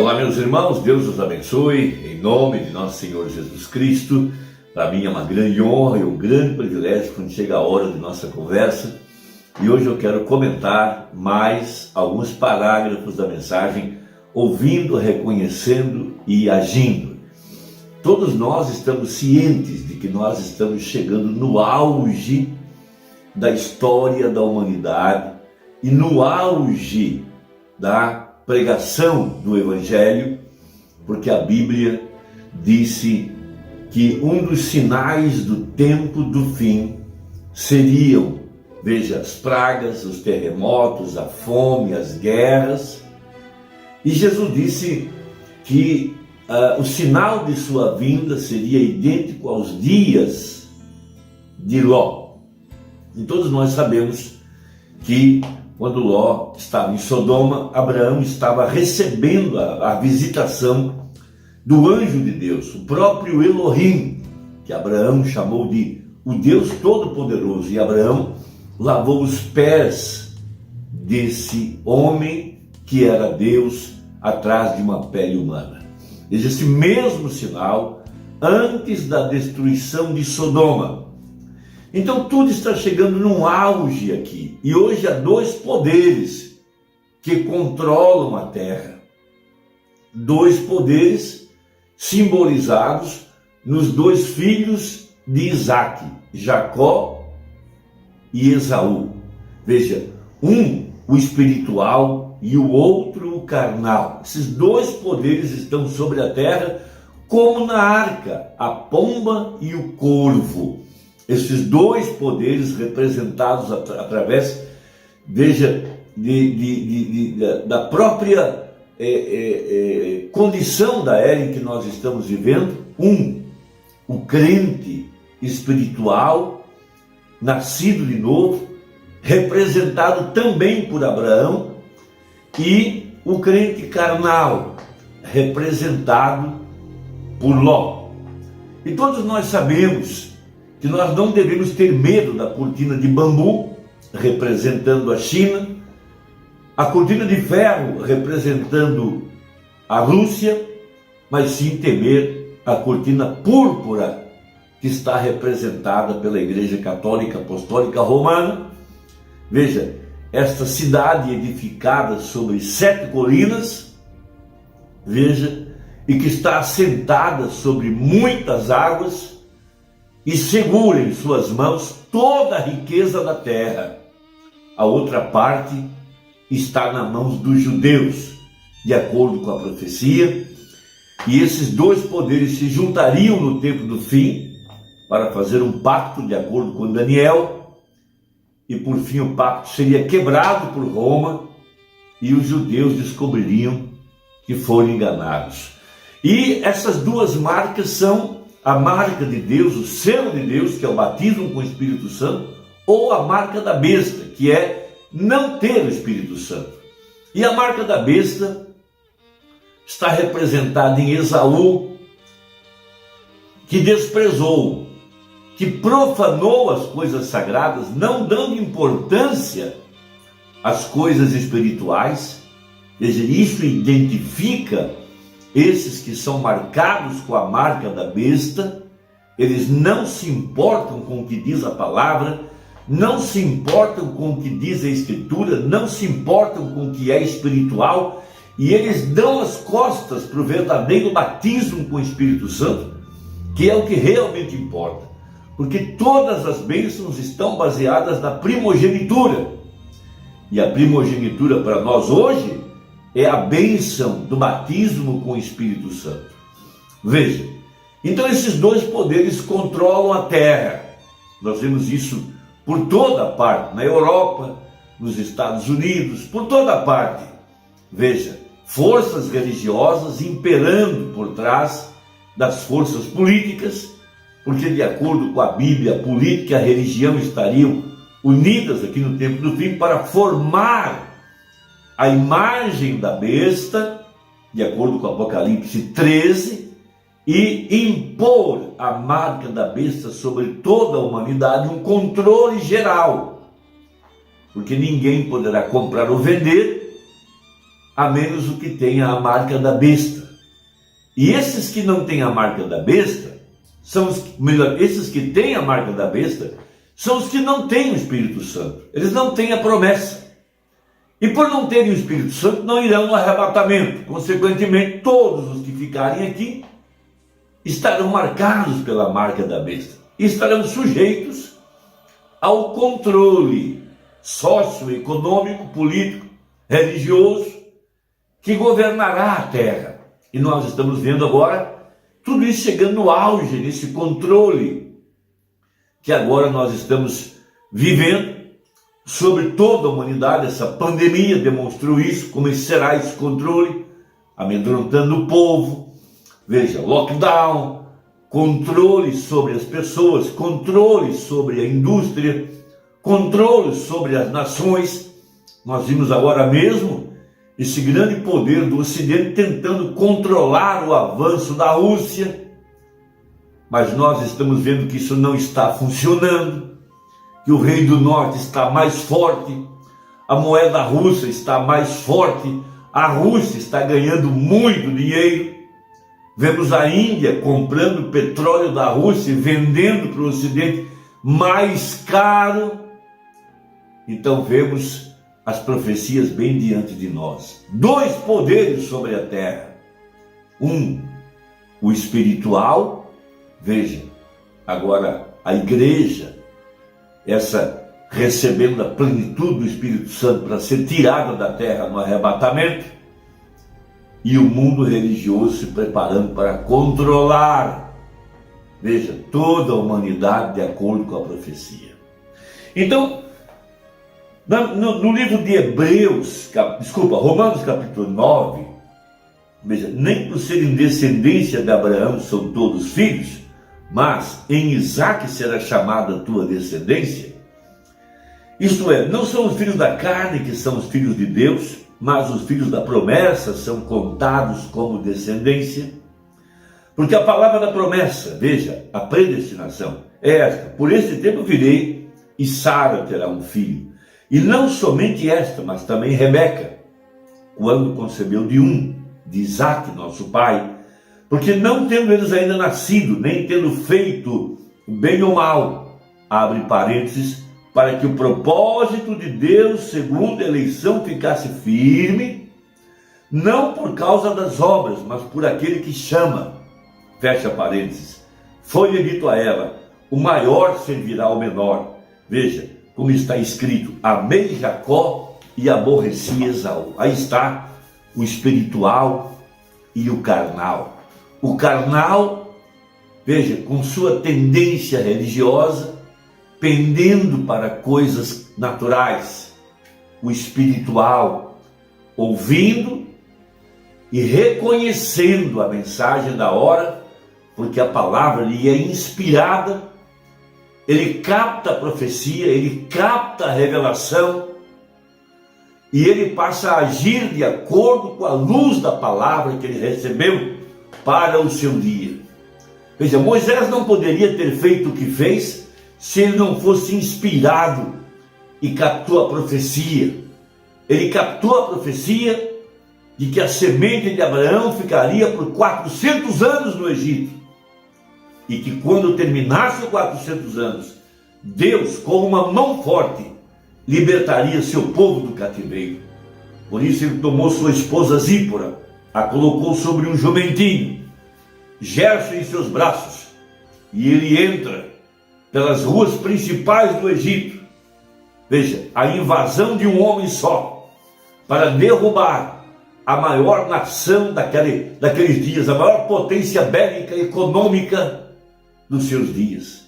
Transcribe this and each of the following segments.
Olá, meus irmãos, Deus os abençoe, em nome de nosso Senhor Jesus Cristo. Para mim é uma grande honra e um grande privilégio quando chega a hora de nossa conversa. E hoje eu quero comentar mais alguns parágrafos da mensagem, ouvindo, reconhecendo e agindo. Todos nós estamos cientes de que nós estamos chegando no auge da história da humanidade e no auge da pregação do Evangelho, porque a Bíblia disse que um dos sinais do tempo do fim seriam, veja, as pragas, os terremotos, a fome, as guerras. E Jesus disse que o sinal de sua vinda seria idêntico aos dias de Ló. E todos nós sabemos que quando Ló estava em Sodoma, Abraão estava recebendo a visitação do anjo de Deus, o próprio Elohim, que Abraão chamou de o Deus Todo-Poderoso. E Abraão lavou os pés desse homem que era Deus atrás de uma pele humana. Esse mesmo sinal antes da destruição de Sodoma. Então tudo está chegando num auge aqui. E hoje há dois poderes que controlam a terra. Dois poderes simbolizados nos dois filhos de Isaac, Jacó e Esaú. Veja, um o espiritual e o outro o carnal. Esses dois poderes estão sobre a terra como na arca, a pomba e o corvo. Esses dois poderes representados através, veja, da própria condição da era em que nós estamos vivendo. O crente espiritual, nascido de novo, representado também por Abraão, e o crente carnal, representado por Ló. E todos nós sabemos que nós não devemos ter medo da cortina de bambu, representando a China, a cortina de ferro, representando a Rússia, mas sim temer a cortina púrpura, que está representada pela Igreja Católica Apostólica Romana. Veja, esta cidade edificada sobre 7 colinas, veja, e que está assentada sobre muitas águas, e segura em suas mãos toda a riqueza da terra. A outra parte está nas mãos dos judeus, de acordo com a profecia, e esses dois poderes se juntariam no tempo do fim para fazer um pacto, de acordo com Daniel, e por fim o pacto seria quebrado por Roma e os judeus descobririam que foram enganados. E essas duas marcas são a marca de Deus, o selo de Deus, que é o batismo com o Espírito Santo, ou a marca da besta, que é não ter o Espírito Santo. E a marca da besta está representada em Esaú, que desprezou, que profanou as coisas sagradas, não dando importância às coisas espirituais. Veja, isso identifica esses que são marcados com a marca da besta. Eles não se importam com o que diz a palavra, não se importam com o que diz a Escritura, não se importam com o que é espiritual, e eles dão as costas para o verdadeiro batismo com o Espírito Santo, que é o que realmente importa, porque todas as bênçãos estão baseadas na primogenitura, e a primogenitura para nós hoje é a bênção do batismo com o Espírito Santo. Veja, então esses dois poderes controlam a terra. Nós vemos isso por toda parte, na Europa, nos Estados Unidos, por toda parte. Veja, forças religiosas imperando por trás das forças políticas, porque de acordo com a Bíblia, a política e a religião estariam unidas aqui no tempo do fim para formar a imagem da besta, de acordo com Apocalipse 13, e impor a marca da besta sobre toda a humanidade, um controle geral, porque ninguém poderá comprar ou vender a menos o que tenha a marca da besta. E esses que não têm a marca da besta, esses que têm a marca da besta, são os que não têm o Espírito Santo. Eles não têm a promessa. E por não terem o Espírito Santo, não irão no arrebatamento. Consequentemente, todos os que ficarem aqui estarão marcados pela marca da besta. E estarão sujeitos ao controle socioeconômico, político, religioso, que governará a terra. E nós estamos vendo agora tudo isso chegando no auge, nesse controle que agora nós estamos vivendo sobre toda a humanidade. Essa pandemia demonstrou isso, como será esse controle, amedrontando o povo. Veja, lockdown, controle sobre as pessoas, controle sobre a indústria, controle sobre as nações. Nós vimos agora mesmo esse grande poder do Ocidente tentando controlar o avanço da Rússia, mas nós estamos vendo que isso não está funcionando, que o rei do norte está mais forte, a moeda russa está mais forte, a Rússia está ganhando muito dinheiro. Vemos a Índia comprando petróleo da Rússia e vendendo para o Ocidente mais caro. Então vemos as profecias bem diante de nós. Dois poderes sobre a terra. Um, o espiritual. Veja, agora a igreja, essa recebendo a plenitude do Espírito Santo para ser tirada da terra no arrebatamento, e o mundo religioso se preparando para controlar, veja, toda a humanidade de acordo com a profecia. Então, no livro de Romanos capítulo 9, veja, nem por serem descendência de Abraão são todos filhos, mas em Isaque será chamada a tua descendência. Isto é, não são os filhos da carne que são os filhos de Deus, mas os filhos da promessa são contados como descendência. Porque a palavra da promessa, veja, a predestinação, é esta: por este tempo virei e Sara terá um filho. E não somente esta, mas também Rebeca, quando concebeu de Isaque, nosso pai, porque não tendo eles ainda nascido, nem tendo feito bem ou mal, abre parênteses, para que o propósito de Deus, segundo a eleição, ficasse firme, não por causa das obras, mas por aquele que chama, fecha parênteses. Foi-lhe dito a ela: o maior servirá ao menor. Veja, como está escrito: amei Jacó e aborreci Esaú. Aí está o espiritual e o carnal. O carnal, veja, com sua tendência religiosa, pendendo para coisas naturais. O espiritual, ouvindo e reconhecendo a mensagem da hora, porque a palavra lhe é inspirada. Ele capta a profecia, ele capta a revelação, e ele passa a agir de acordo com a luz da palavra que ele recebeu para o seu dia. Veja, Moisés não poderia ter feito o que fez se ele não fosse inspirado e captou a profecia. Ele captou a profecia de que a semente de Abraão ficaria por 400 anos no Egito. E que quando terminasse os 400 anos, Deus, com uma mão forte, libertaria seu povo do cativeiro. Por isso ele tomou sua esposa Zípora, a colocou sobre um jumentinho, Gerson em seus braços, e ele entra pelas ruas principais do Egito. Veja, a invasão de um homem só, para derrubar a maior nação daqueles dias, a maior potência bélica e econômica dos seus dias.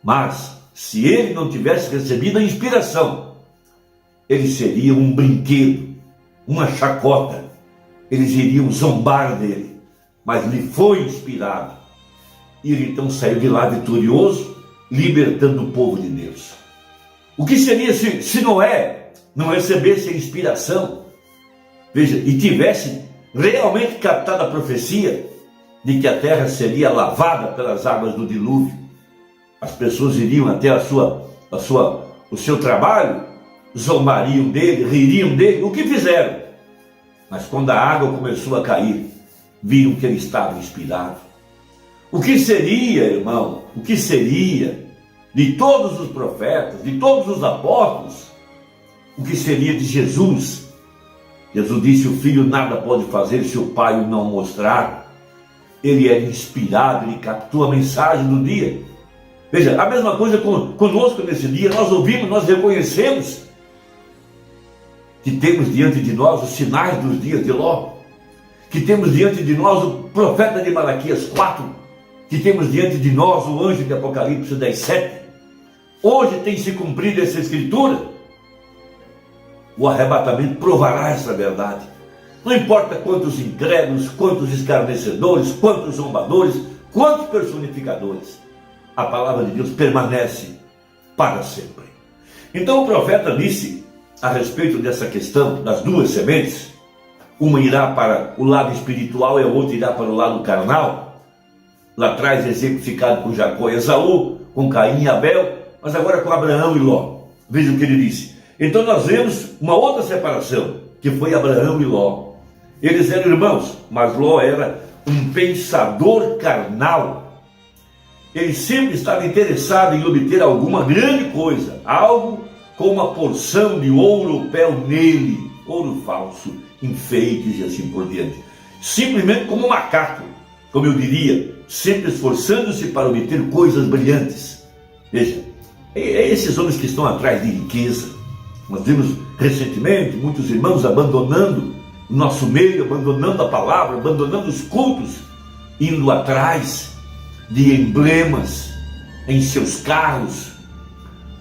Mas, se ele não tivesse recebido a inspiração, ele seria um brinquedo, uma chacota. Eles iriam zombar dele, mas lhe foi inspirado. E ele então saiu de lá vitorioso, libertando o povo de Deus. O que seria se Noé não recebesse a inspiração, veja, e tivesse realmente captado a profecia de que a terra seria lavada pelas águas do dilúvio? As pessoas iriam até o seu trabalho, zombariam dele, ririam dele. O que fizeram? Mas quando a água começou a cair, viram que ele estava inspirado. O que seria, irmão, o que seria de todos os profetas, de todos os apóstolos, o que seria de Jesus? Jesus disse: o filho nada pode fazer se o pai o não mostrar. Ele era inspirado, ele captou a mensagem do dia. Veja, a mesma coisa conosco nesse dia. Nós ouvimos, nós reconhecemos que temos diante de nós os sinais dos dias de Ló, que temos diante de nós o profeta de Malaquias 4, que temos diante de nós o anjo de Apocalipse 10:7. Hoje tem se cumprido essa escritura. O arrebatamento provará essa verdade. Não importa quantos incrédulos, quantos escarnecedores, quantos zombadores, quantos personificadores, a palavra de Deus permanece para sempre. Então o profeta disse a respeito dessa questão das duas sementes: uma irá para o lado espiritual e a outra irá para o lado carnal. Lá atrás exemplificado com Jacó e Esaú, com Caim e Abel, mas agora com Abraão e Ló. Veja o que ele disse. Então nós vemos uma outra separação, que foi Abraão e Ló. Eles eram irmãos, mas Ló era um pensador carnal. Ele sempre estava interessado em obter alguma grande coisa, algo com uma porção de ouro ou pel nele, ouro falso, enfeites e assim por diante. Simplesmente como um macaco, como eu diria, sempre esforçando-se para obter coisas brilhantes. Veja, esses homens que estão atrás de riqueza. Nós vimos recentemente muitos irmãos abandonando o nosso meio, abandonando a palavra, abandonando os cultos, indo atrás de emblemas em seus carros,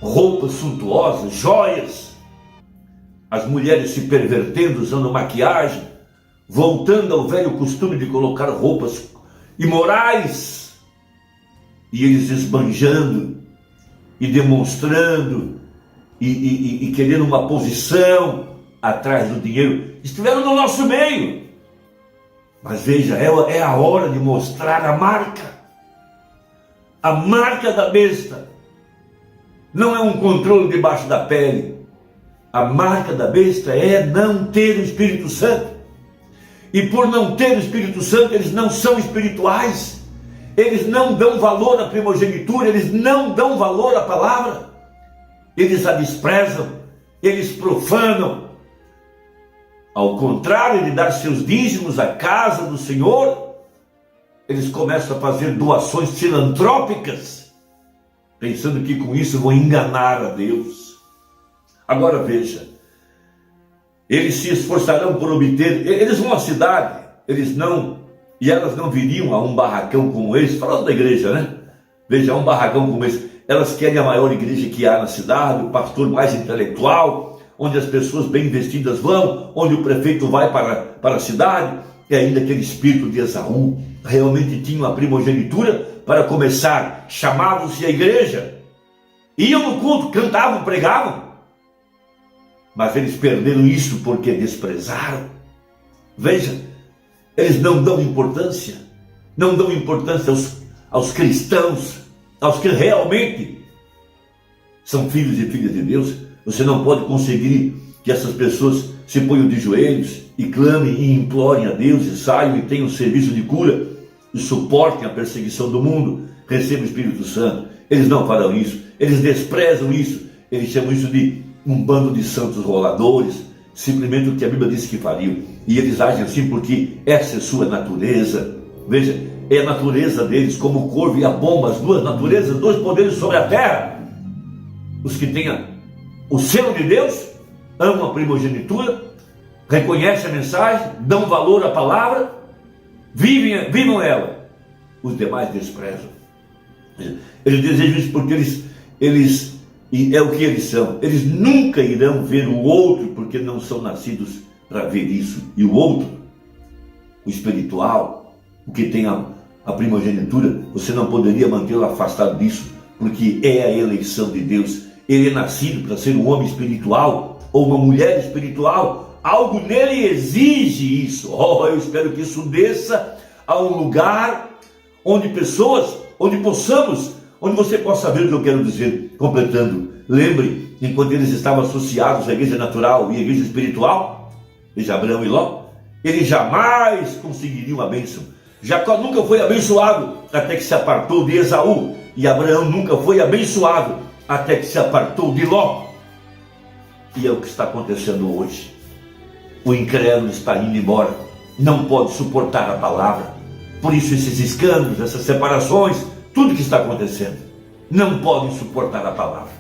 roupas suntuosas, joias. As mulheres se pervertendo, usando maquiagem, voltando ao velho costume de colocar roupas imorais, e eles esbanjando e demonstrando e querendo uma posição atrás do dinheiro. Estiveram no nosso meio. Mas veja, é a hora de mostrar a marca da besta. Não é um controle debaixo da pele. A marca da besta é não ter o Espírito Santo. E por não ter o Espírito Santo, eles não são espirituais. Eles não dão valor à primogenitura, eles não dão valor à palavra. Eles a desprezam, eles profanam. Ao contrário de dar seus dízimos à casa do Senhor, eles começam a fazer doações filantrópicas, pensando que com isso vão enganar a Deus. Agora veja, eles se esforçarão por obter, eles vão à cidade, e elas não viriam a um barracão como esse, falando da igreja, né? Veja, um barracão como esse. Elas querem a maior igreja que há na cidade, o pastor mais intelectual, onde as pessoas bem vestidas vão, onde o prefeito vai para a cidade. E ainda aquele espírito de Esaú, realmente tinham a primogenitura para começar, chamavam-se a igreja, iam no culto, cantavam, pregavam, mas eles perderam isso porque desprezaram. Veja, eles não dão importância aos cristãos, aos que realmente são filhos e filhas de Deus. Você não pode conseguir que essas pessoas se ponham de joelhos e clamem e implorem a Deus e saiam e tenham serviço de cura e suportem a perseguição do mundo, recebam o Espírito Santo. Eles não farão isso, eles desprezam isso, eles chamam isso de um bando de santos roladores, simplesmente o que a Bíblia diz que fariam. E eles agem assim porque essa é sua natureza. Veja, é a natureza deles, como o corvo e a pomba, as duas naturezas, dois poderes sobre a terra. Os que têm o selo de Deus, amam a primogenitura, reconhecem a mensagem, dão valor à palavra, vivam ela. Os demais desprezam. Eles desejam isso porque eles é o que eles são. Eles nunca irão ver o outro porque não são nascidos para ver isso. E o outro, o espiritual, o que tem a primogenitura, você não poderia mantê-lo afastado disso, porque é a eleição de Deus. Ele é nascido para ser um homem espiritual ou uma mulher espiritual. Algo nele exige isso. Eu espero que isso desça a um lugar onde você possa ver o que eu quero dizer. Completando, lembre, enquanto eles estavam associados à igreja natural e à igreja espiritual, veja Abraão e Ló, Ele jamais conseguiria uma bênção. Jacó nunca foi abençoado até que se apartou de Esaú, e Abraão nunca foi abençoado até que se apartou de Ló. E é o que está acontecendo hoje. O incrédulo está indo embora, não pode suportar a palavra. Por isso esses escândalos, essas separações, tudo que está acontecendo, não podem suportar a palavra.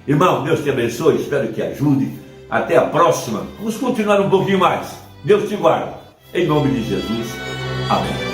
Irmão, Deus te abençoe, espero que ajude. Até a próxima. Vamos continuar um pouquinho mais. Deus te guarde. Em nome de Jesus. Amém.